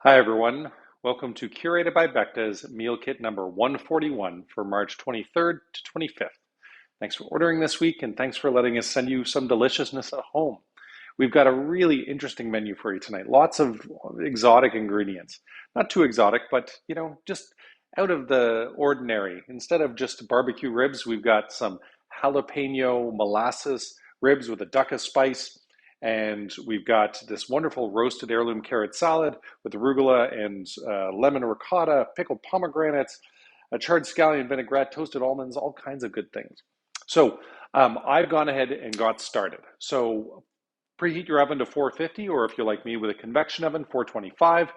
Hi, everyone. Welcome to Curated by Becta's Meal Kit number 141 for March 23rd to 25th. Thanks for ordering this week and thanks for letting us send you some deliciousness at home. We've got a really interesting menu for you tonight. Lots of exotic ingredients. Not too exotic, but just out of the ordinary. Instead of just barbecue ribs, we've got some jalapeno molasses ribs with a duck of spice. And we've got this wonderful roasted heirloom carrot salad with arugula and lemon ricotta, pickled pomegranates, a charred scallion vinaigrette, toasted almonds, all kinds of good things. So I've gone ahead and got started. So preheat your oven to 450, or if you're like me with a convection oven, 425.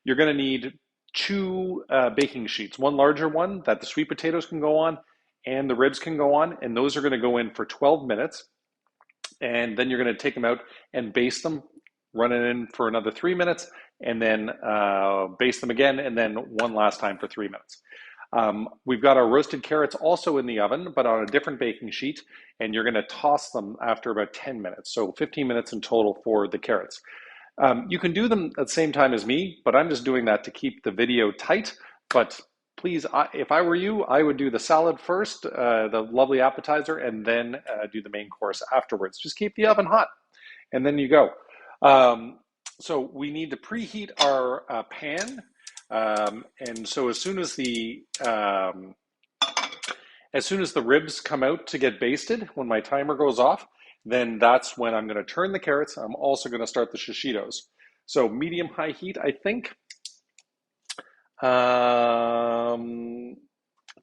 You're going to need two baking sheets, one larger one that the sweet potatoes can go on and the ribs can go on, and those are going to go in for 12 minutes. And then you're going to take them out and baste them, run it in for another 3 minutes, and then baste them again, and then one last time for 3 minutes. We've got our roasted carrots also in the oven, but on a different baking sheet, and you're going to toss them after about 10 minutes. So 15 minutes in total for the carrots. You can do them at the same time as me, but I'm just doing that to keep the video tight. But please, if I were you, I would do the salad first, the lovely appetizer, and then do the main course afterwards. Just keep the oven hot, and then you go. So we need to preheat our pan, and so as soon as the ribs come out to get basted, when my timer goes off, then that's when I'm going to turn the carrots. I'm also going to start the shishitos. So medium-high heat, I think,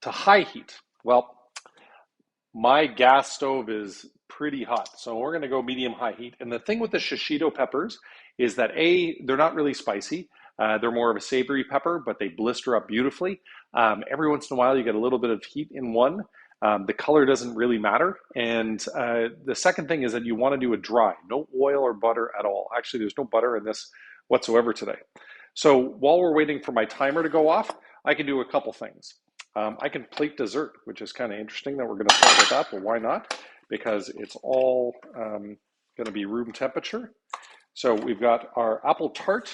to high heat. Well, my gas stove is pretty hot, so we're going to go medium-high heat. And the thing with the shishito peppers is that they're not really spicy. They're more of a savory pepper, but they blister up beautifully. Every once in a while, you get a little bit of heat in one. The color doesn't really matter. And the second thing is that you want to do it dry, no oil or butter at all. Actually, there's no butter in this whatsoever today. So while we're waiting for my timer to go off, I can do a couple things. I can plate dessert, which is kind of interesting that we're going to start with that, but why not? Because it's all going to be room temperature. So we've got our apple tart,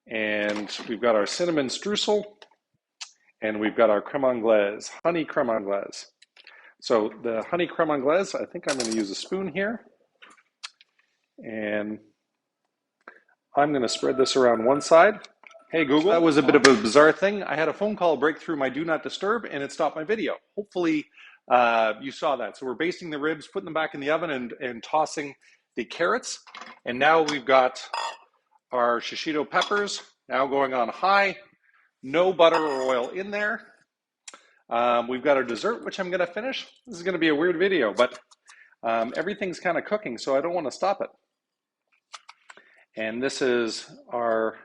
and we've got our cinnamon streusel, and we've got our creme anglaise, honey creme anglaise. So the honey creme anglaise, I think I'm going to use a spoon here, and I'm going to spread this around one side. Hey Google, that was a bit of a bizarre thing. I had a phone call break through my do not disturb and it stopped my video. Hopefully you saw that. So we're basting the ribs, putting them back in the oven and tossing the carrots. And now we've got our shishito peppers now going on high. No butter or oil in there. We've got our dessert, which I'm going to finish. This is going to be a weird video, but everything's kind of cooking, so I don't want to stop it. And this is our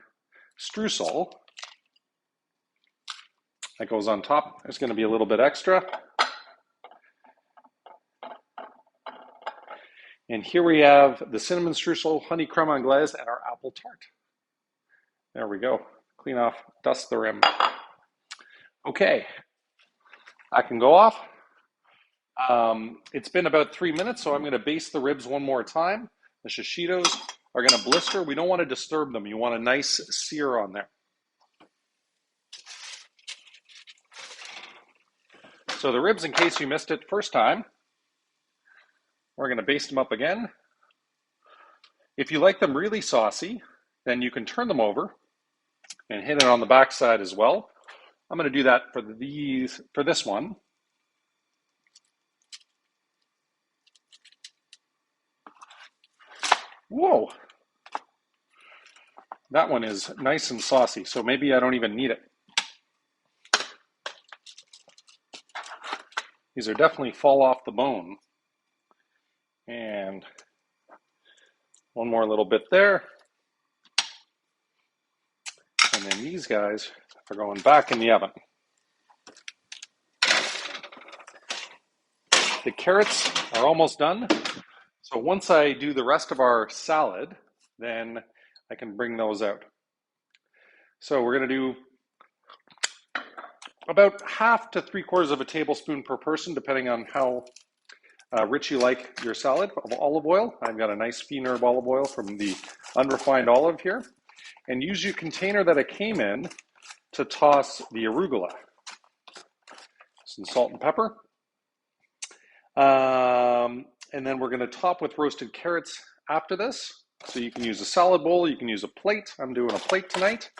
streusel that goes on top. There's going to be a little bit extra. And here we have the cinnamon streusel, honey creme anglaise, and our apple tart. There we go. Clean off, dust the rim. Okay, I can go off. It's been about 3 minutes, so I'm going to baste the ribs one more time. The shishitos are going to blister. We don't want to disturb them. You want a nice sear on there. So the ribs, in case you missed it first time, we're going to baste them up again. If you like them really saucy, then you can turn them over and hit it on the back side as well. I'm going to do that for this one. Whoa. That one is nice and saucy, so maybe I don't even need it. These are definitely fall off the bone. And one more little bit there. And then these guys are going back in the oven. The carrots are almost done. So once I do the rest of our salad, then I can bring those out. So we're going to do about 1/2 to 3/4 of a tablespoon per person, depending on how rich you like your salad, of olive oil. I've got a nice Fine Herb olive oil from the unrefined olive here. and use your container that it came in to toss the arugula. Some salt and pepper. And then we're going to top with roasted carrots after this. So you can use a salad bowl, you can use a plate. I'm doing a plate tonight.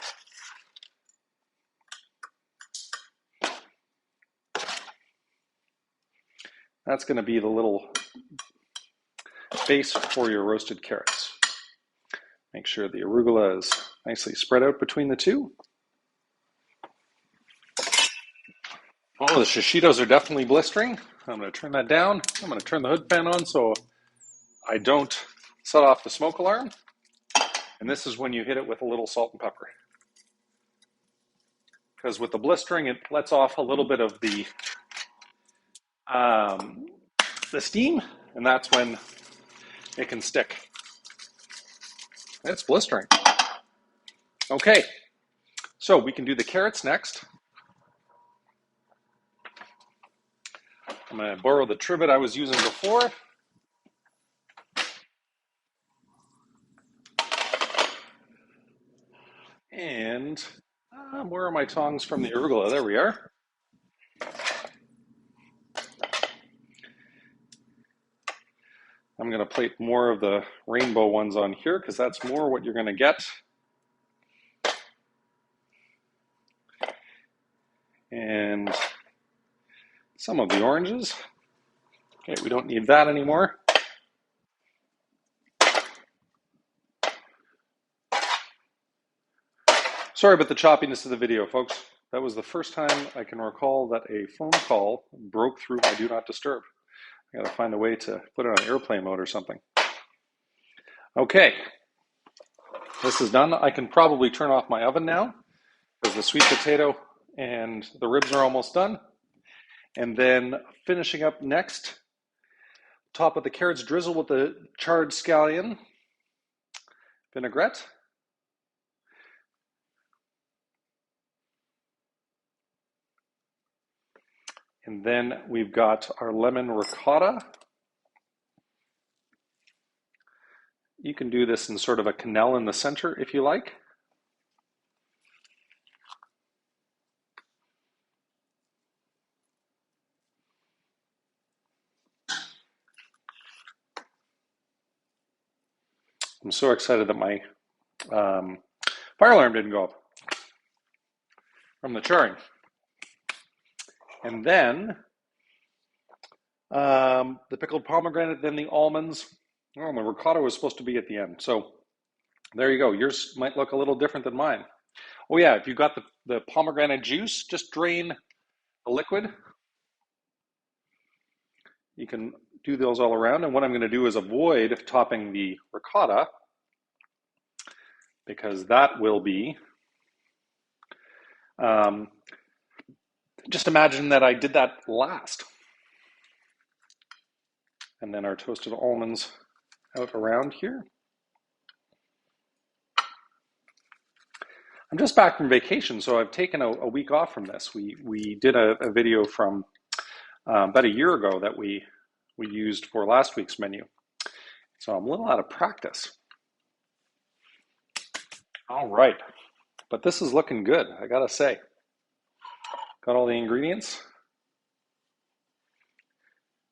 That's going to be the little base for your roasted carrots. Make sure the arugula is nicely spread out between the two. Oh, the shishitos are definitely blistering. I'm going to turn that down. I'm going to turn the hood fan on so I don't set off the smoke alarm. And this is when you hit it with a little salt and pepper. Because with the blistering, it lets off a little bit of the steam, and that's when it can stick. It's blistering. Okay, so we can do the carrots next. I'm going to borrow the trivet I was using before. And where are my tongs from the arugula? There we are. I'm going to plate more of the rainbow ones on here because that's more what you're going to get. And some of the oranges. Okay, we don't need that anymore. Sorry about the choppiness of the video, folks. That was the first time I can recall that a phone call broke through my Do Not Disturb. I gotta find a way to put it on airplane mode or something. Okay, this is done. I can probably turn off my oven now because the sweet potato and the ribs are almost done. And then finishing up next, top of the carrots, drizzle with the charred scallion vinaigrette. And then we've got our lemon ricotta. You can do this in sort of a cannelle in the center if you like. I'm so excited that my fire alarm didn't go up from the charring. And then the pickled pomegranate, then the almonds. Oh, the ricotta was supposed to be at the end. So there you go. Yours might look a little different than mine. Oh yeah, if you've got the pomegranate juice, just drain the liquid. You can do those all around. And what I'm going to do is avoid topping the ricotta because that will be, just imagine that I did that last. And then our toasted almonds out around here. I'm just back from vacation, so I've taken a week off from this. We did a video from about a year ago that we used for last week's menu. So I'm a little out of practice. All right, but this is looking good, I gotta say. Got all the ingredients.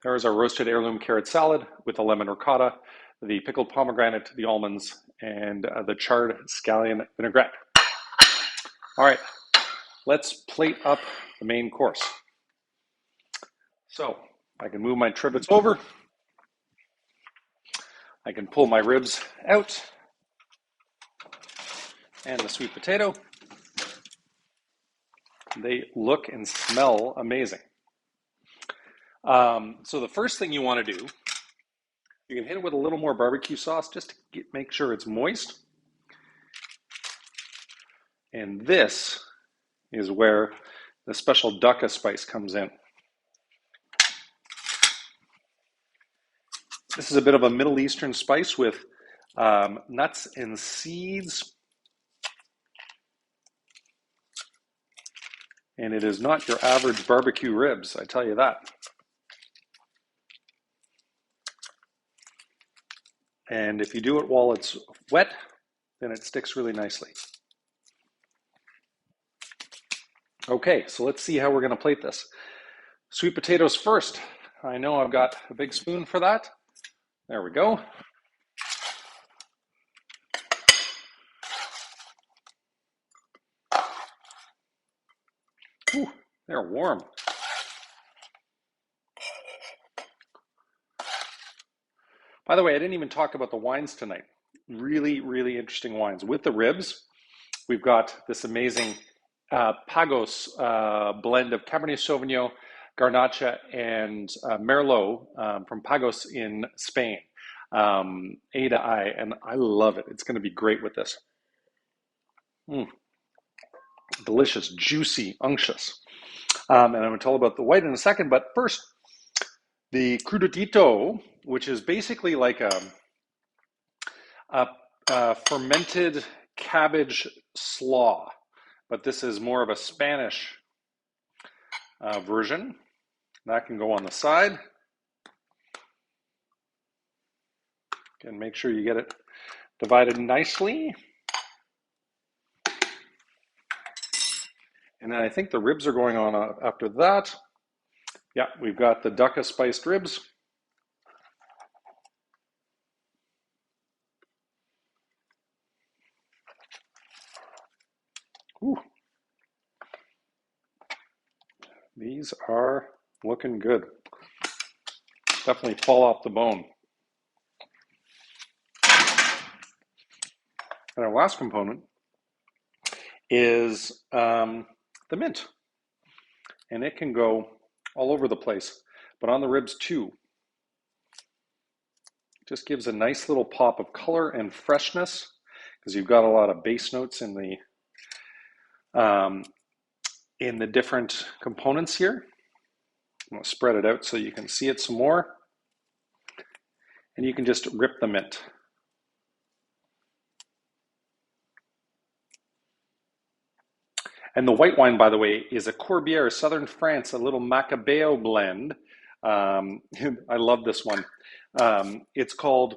There's our roasted heirloom carrot salad with the lemon ricotta, the pickled pomegranate, the almonds, and the charred scallion vinaigrette. All right, let's plate up the main course. So I can move my trivets over. I can pull my ribs out and the sweet potato. They look and smell amazing. So the first thing you want to do, you can hit it with a little more barbecue sauce just to make sure it's moist. And this is where the special Dukka spice comes in. This is a bit of a Middle Eastern spice with nuts and seeds. And it is not your average barbecue ribs, I tell you that. And if you do it while it's wet, then it sticks really nicely. Okay, so let's see how we're going to plate this. Sweet potatoes first. I know I've got a big spoon for that. There we go. Ooh, they're warm. By the way, I didn't even talk about the wines tonight. Really, really interesting wines. With the ribs, we've got this amazing Pagos blend of Cabernet Sauvignon, Garnacha, and Merlot from Pagos in Spain. A to I, and I love it. It's going to be great with this. Delicious, juicy, unctuous. And I'm going to tell about the white in a second, but first, the cruditito, which is basically like a fermented cabbage slaw, but this is more of a Spanish version. That can go on the side. And make sure you get it divided nicely. And then I think the ribs are going on after that. Yeah, we've got the Ducka spiced ribs. Ooh. These are looking good. Definitely fall off the bone. And our last component is the mint. And it can go all over the place, but on the ribs too. Just gives a nice little pop of color and freshness because you've got a lot of base notes in the different components here. I'm going to spread it out so you can see it some more. And you can just rip the mint. And the white wine, by the way, is a Corbière, Southern France, a little Macabeo blend. I love this one. It's called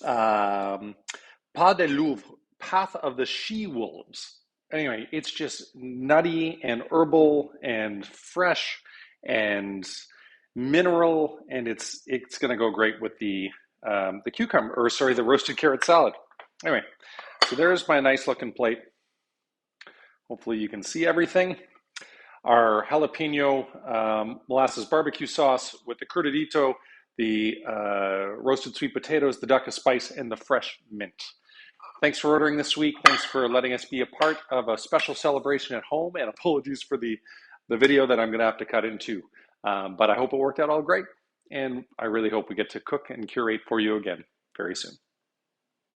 Pas de Louvre, Path of the She-Wolves. Anyway, it's just nutty and herbal and fresh and mineral, and it's going to go great with the the roasted carrot salad. Anyway, so there's my nice looking plate. Hopefully you can see everything. Our jalapeno molasses barbecue sauce with the cruditito, the roasted sweet potatoes, the Ducka spice, and the fresh mint. Thanks for ordering this week. Thanks for letting us be a part of a special celebration at home, and apologies for the video that I'm going to have to cut into. But I hope it worked out all great, and I really hope we get to cook and curate for you again very soon.